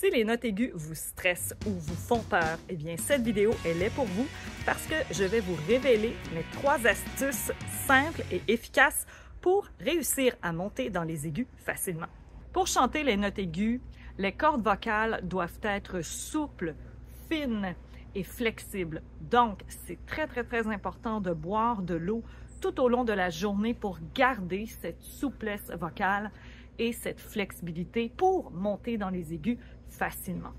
Si les notes aiguës vous stressent ou vous font peur, eh bien cette vidéo, elle est pour vous parce que je vais vous révéler mes 3 astuces simples et efficaces pour réussir à monter dans les aigus facilement. Pour chanter les notes aiguës, les cordes vocales doivent être souples, fines et flexibles. Donc, c'est très important de boire de l'eau tout au long de la journée pour garder cette souplesse vocale et cette flexibilité pour monter dans les aigus facilement.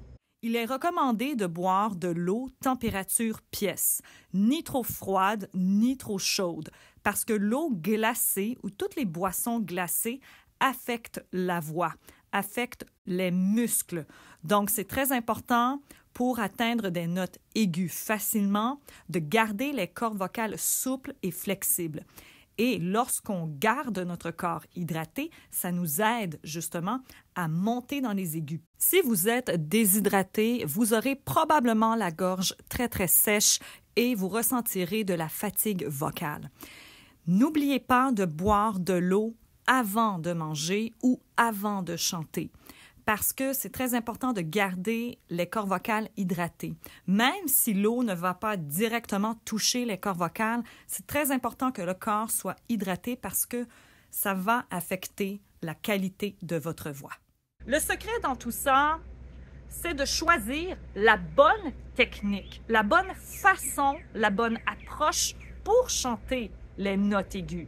Il est recommandé de boire de l'eau température pièce, ni trop froide ni trop chaude, parce que l'eau glacée ou toutes les boissons glacées affectent la voix, affectent les muscles. Donc, c'est très important pour atteindre des notes aiguës facilement, de garder les cordes vocales souples et flexibles. Et lorsqu'on garde notre corps hydraté, ça nous aide justement à monter dans les aigus. Si vous êtes déshydraté, vous aurez probablement la gorge très sèche et vous ressentirez de la fatigue vocale. N'oubliez pas de boire de l'eau avant de manger ou avant de chanter, parce que c'est très important de garder les cordes vocales hydratées. Même si l'eau ne va pas directement toucher les cordes vocales, c'est très important que le corps soit hydraté parce que ça va affecter la qualité de votre voix. Le secret dans tout ça, c'est de choisir la bonne technique, la bonne façon, la bonne approche pour chanter les notes aiguës.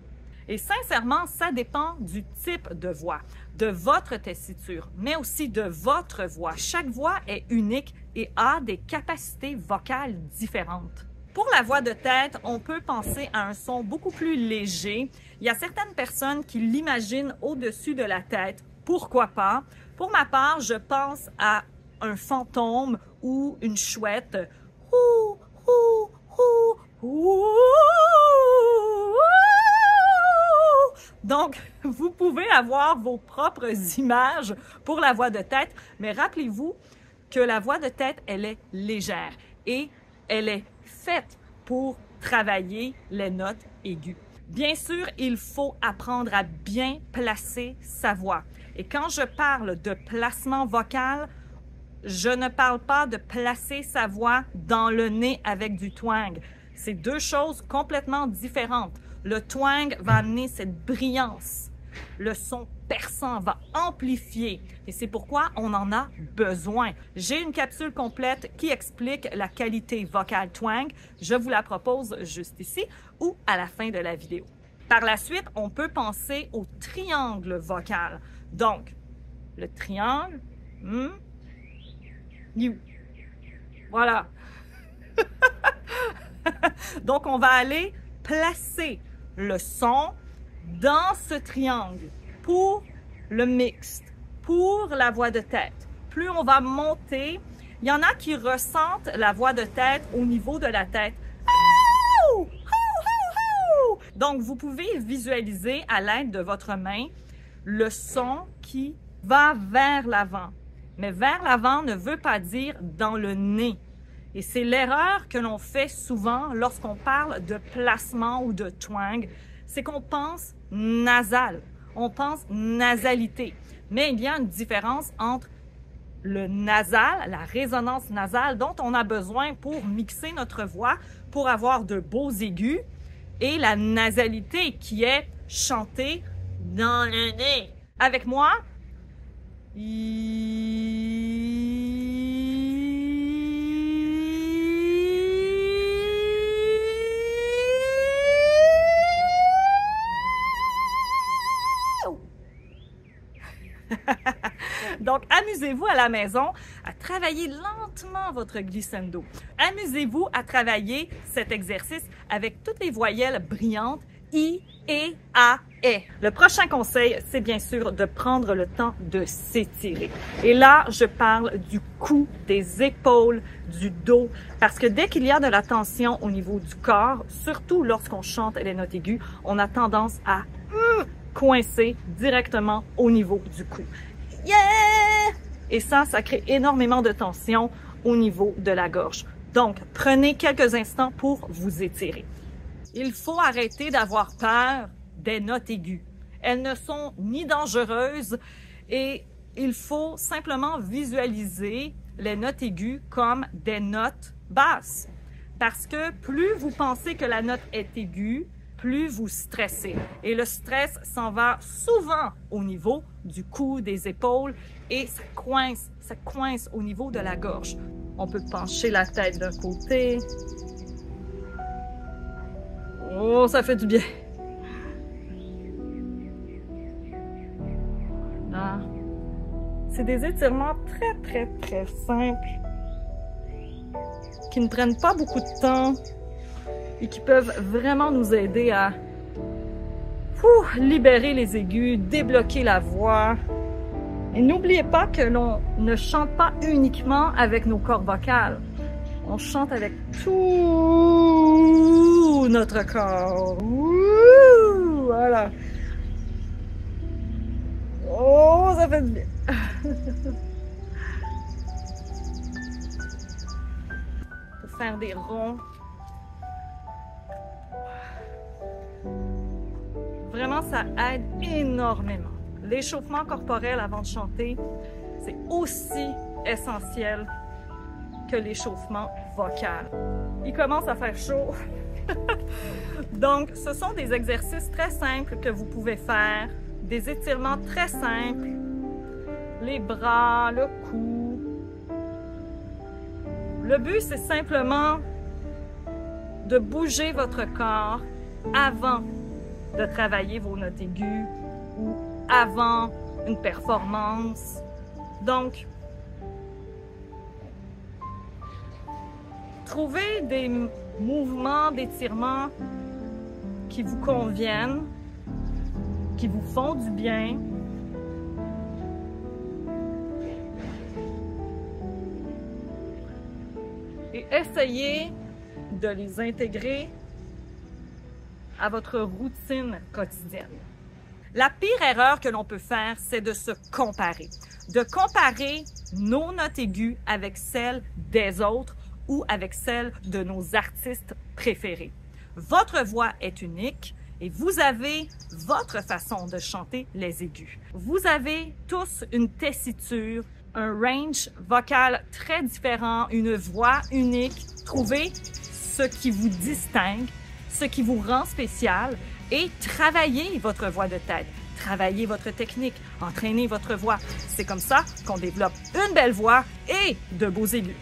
Et sincèrement, ça dépend du type de voix, de votre tessiture, mais aussi de votre voix. Chaque voix est unique et a des capacités vocales différentes. Pour la voix de tête, on peut penser à un son beaucoup plus léger. Il y a certaines personnes qui l'imaginent au-dessus de la tête. Pourquoi pas? Pour ma part, je pense à un fantôme ou une chouette. Ouh, ouh, ouh, ouh. Donc, vous pouvez avoir vos propres images pour la voix de tête, mais rappelez-vous que la voix de tête, elle est légère et elle est faite pour travailler les notes aiguës. Bien sûr, il faut apprendre à bien placer sa voix. Et quand je parle de placement vocal, je ne parle pas de placer sa voix dans le nez avec du twang. C'est deux choses complètement différentes. Le twang va amener cette brillance. Le son perçant va amplifier. Et c'est pourquoi on en a besoin. J'ai une capsule complète qui explique la qualité vocale twang. Je vous la propose juste ici ou à la fin de la vidéo. Par la suite, on peut penser au triangle vocal. Donc, le triangle, voilà. Donc, on va aller placer le son dans ce triangle pour le mixte, pour la voix de tête. Plus on va monter, il y en a qui ressentent la voix de tête au niveau de la tête. Donc, vous pouvez visualiser à l'aide de votre main le son qui va vers l'avant. Mais vers l'avant ne veut pas dire dans le nez. Et c'est l'erreur que l'on fait souvent lorsqu'on parle de placement ou de twang, c'est qu'on pense nasal, on pense nasalité. Mais il y a une différence entre le nasal, la résonance nasale dont on a besoin pour mixer notre voix, pour avoir de beaux aigus, et la nasalité qui est chantée dans le nez. Avec moi, Donc, amusez-vous à la maison à travailler lentement votre glissando. Amusez-vous à travailler cet exercice avec toutes les voyelles brillantes I, E, A, E. Le prochain conseil, c'est bien sûr de prendre le temps de s'étirer. Et là, je parle du cou, des épaules, du dos, parce que dès qu'il y a de la tension au niveau du corps, surtout lorsqu'on chante les notes aiguës, on a tendance à coincer directement au niveau du cou. Yeah! Et ça crée énormément de tension au niveau de la gorge. Donc, prenez quelques instants pour vous étirer. Il faut arrêter d'avoir peur des notes aiguës. Elles ne sont ni dangereuses et il faut simplement visualiser les notes aiguës comme des notes basses. Parce que plus vous pensez que la note est aiguë, plus vous stressez. Et le stress s'en va souvent au niveau du cou, des épaules, et ça coince au niveau de la gorge. On peut pencher la tête d'un côté. Oh, ça fait du bien. Là. C'est des étirements très simples qui ne prennent pas beaucoup de temps et qui peuvent vraiment nous aider à libérer les aigus, débloquer la voix. Et n'oubliez pas que l'on ne chante pas uniquement avec nos cordes vocales. On chante avec tout notre corps. Ouh, voilà. Oh, ça fait du bien. Pour faire des ronds. Vraiment, ça aide énormément. L'échauffement corporel avant de chanter, c'est aussi essentiel que l'échauffement vocal. Il commence à faire chaud. Donc, ce sont des exercices très simples que vous pouvez faire, des étirements très simples, les bras, le cou. Le but, c'est simplement de bouger votre corps avant de travailler vos notes aiguës ou avant une performance. Donc, trouvez des mouvements d'étirement qui vous conviennent, qui vous font du bien. Et essayez de les intégrer à votre routine quotidienne. La pire erreur que l'on peut faire, c'est de se comparer. De comparer nos notes aiguës avec celles des autres ou avec celles de nos artistes préférés. Votre voix est unique et vous avez votre façon de chanter les aigus. Vous avez tous une tessiture, un range vocal très différent, une voix unique. Trouvez ce qui vous distingue, ce qui vous rend spécial et travaillez votre voix de tête. Travaillez votre technique, entraînez votre voix. C'est comme ça qu'on développe une belle voix et de beaux aigus.